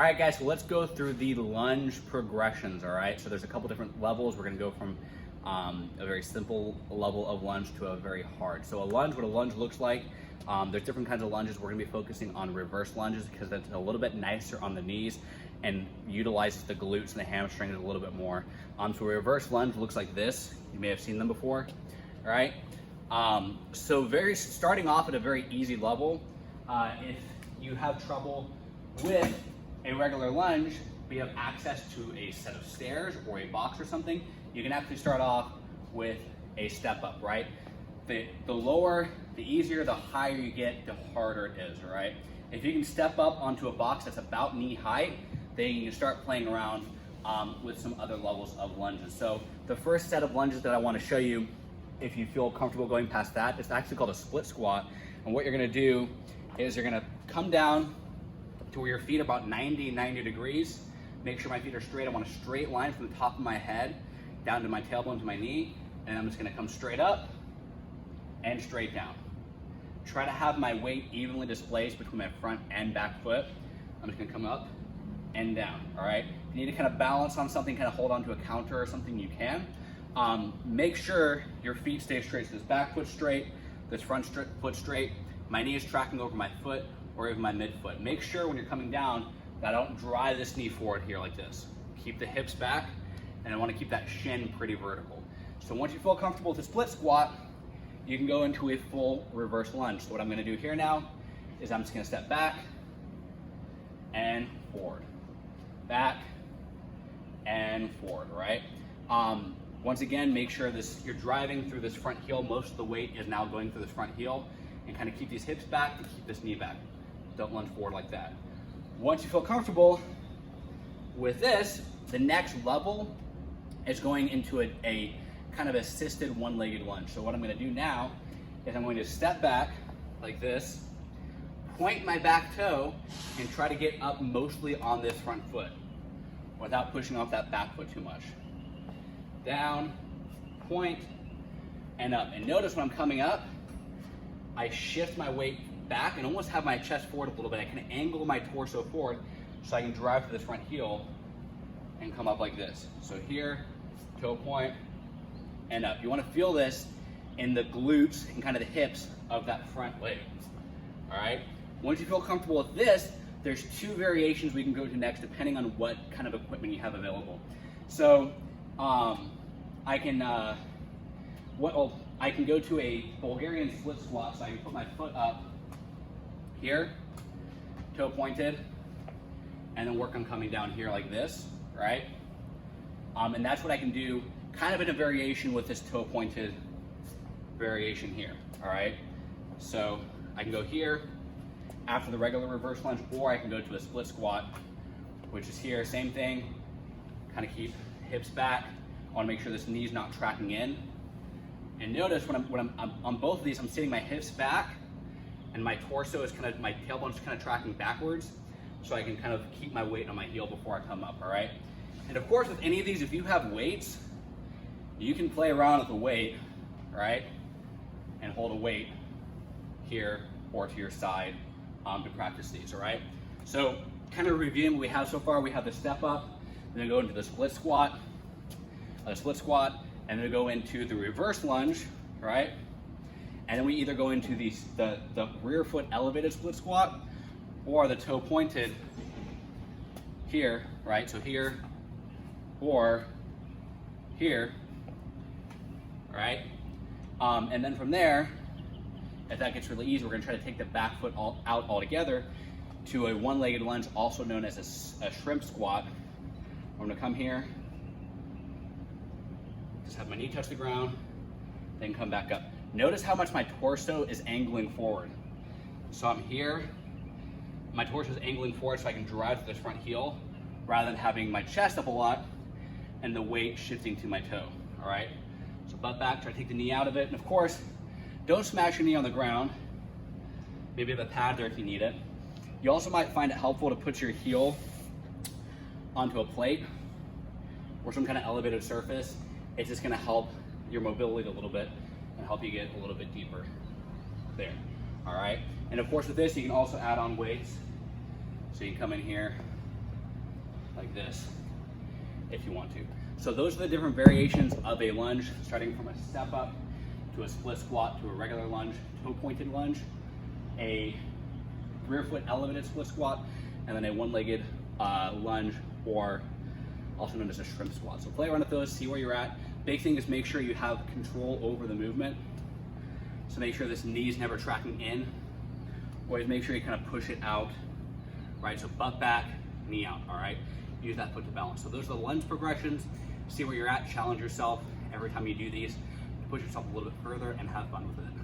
right, guys, so let's go through the lunge progressions, all right? So there's a couple different levels. We're gonna go from a very simple level of lunge to a very hard. So what a lunge looks like, there's different kinds of lunges. We're gonna be focusing on reverse lunges because that's a little bit nicer on the knees and utilizes the glutes and the hamstrings a little bit more. So a reverse lunge looks like this. You may have seen them before, all right? So starting off at a very easy level, if you have trouble with a regular lunge, but you have access to a set of stairs or a box or something, you can actually start off with a step up, right? The lower, the easier, the higher you get, the harder it is, all right? If you can step up onto a box that's about knee height, then you can start playing around with some other levels of lunges. So the first set of lunges that I want to show you, if you feel comfortable going past that, it's actually called a split squat. And what you're gonna do is you're gonna come down to where your feet are about 90 degrees. Make sure my feet are straight. I want a straight line from the top of my head down to my tailbone to my knee. And I'm just gonna come straight up and straight down. Try to have my weight evenly displaced between my front and back foot. I'm just gonna come up and down, all right? If you need to kind of balance on something, kind of hold onto a counter or something, you can. Make sure your feet stay straight. So this back foot straight, this front foot straight, my knee is tracking over my foot or even my midfoot. Make sure when you're coming down that I don't drive this knee forward here like this. Keep the hips back, and I want to keep that shin pretty vertical. So once you feel comfortable with the split squat, you can go into a full reverse lunge. So what I'm going to do here now is I'm just going to step back and forward, back and forward, right? Once again, make sure you're driving through this front heel. Most of the weight is now going through this front heel, and kind of keep these hips back to keep this knee back. Don't lunge forward like that. Once you feel comfortable with this, the next level is going into a kind of assisted one-legged lunge. So what I'm gonna do now is I'm going to step back like this, point my back toe, and try to get up mostly on this front foot without pushing off that back foot too much. Down, point, and up. And notice when I'm coming up, I shift my weight back and almost have my chest forward a little bit. I can angle my torso forward so I can drive to this front heel and come up like this. So here, toe point, and up. You want to feel this in the glutes and kind of the hips of that front leg, all right? Once you feel comfortable with this, there's two variations we can go to next depending on what kind of equipment you have available. So I can go to a Bulgarian split squat, so I can put my foot up here, toe pointed, and then work on coming down here like this, right? And that's what I can do kind of in a variation with this toe pointed variation here, all right? So I can go here after the regular reverse lunge, or I can go to a split squat, which is here, same thing, kind of keep hips back. I want to make sure this knee's not tracking in. And notice when I'm on both of these, I'm sitting my hips back and my torso is my tailbone's kind of tracking backwards, so I can kind of keep my weight on my heel before I come up, all right? And of course, with any of these, if you have weights, you can play around with the weight, right? And hold a weight here or to your side to practice these, all right? So kind of reviewing what we have so far, we have the step up, then go into the split squat, and then go into the reverse lunge, right? And then we either go into the rear foot elevated split squat or the toe pointed here, right? So here or here, right? And then from there, if that gets really easy, we're gonna try to take the back foot out altogether to a one-legged lunge, also known as a shrimp squat. I'm gonna come here, just have my knee touch the ground, then come back up. Notice how much my torso is angling forward. So I'm here, my torso is angling forward so I can drive to this front heel rather than having my chest up a lot and the weight shifting to my toe, all right? So butt back, try to take the knee out of it. And of course, don't smash your knee on the ground. Maybe have a pad there if you need it. You also might find it helpful to put your heel onto a plate or some kind of elevated surface. It's just gonna help your mobility a little bit and help you get a little bit deeper there, all right? And of course with this, you can also add on weights. So you can come in here, like this if you want to. So those are the different variations of a lunge, starting from a step up to a split squat to a regular lunge, toe pointed lunge, a rear foot elevated split squat, and then a one-legged lunge, or also known as a shrimp squat. So play around with those, see where you're at. Big thing is make sure you have control over the movement. So make sure this knee is never tracking in. Always make sure you kind of push it out, right? So butt back, knee out, all right? Use that foot to balance. So those are the lunge progressions. See where you're at, challenge yourself every time you do these. Push yourself a little bit further and have fun with it.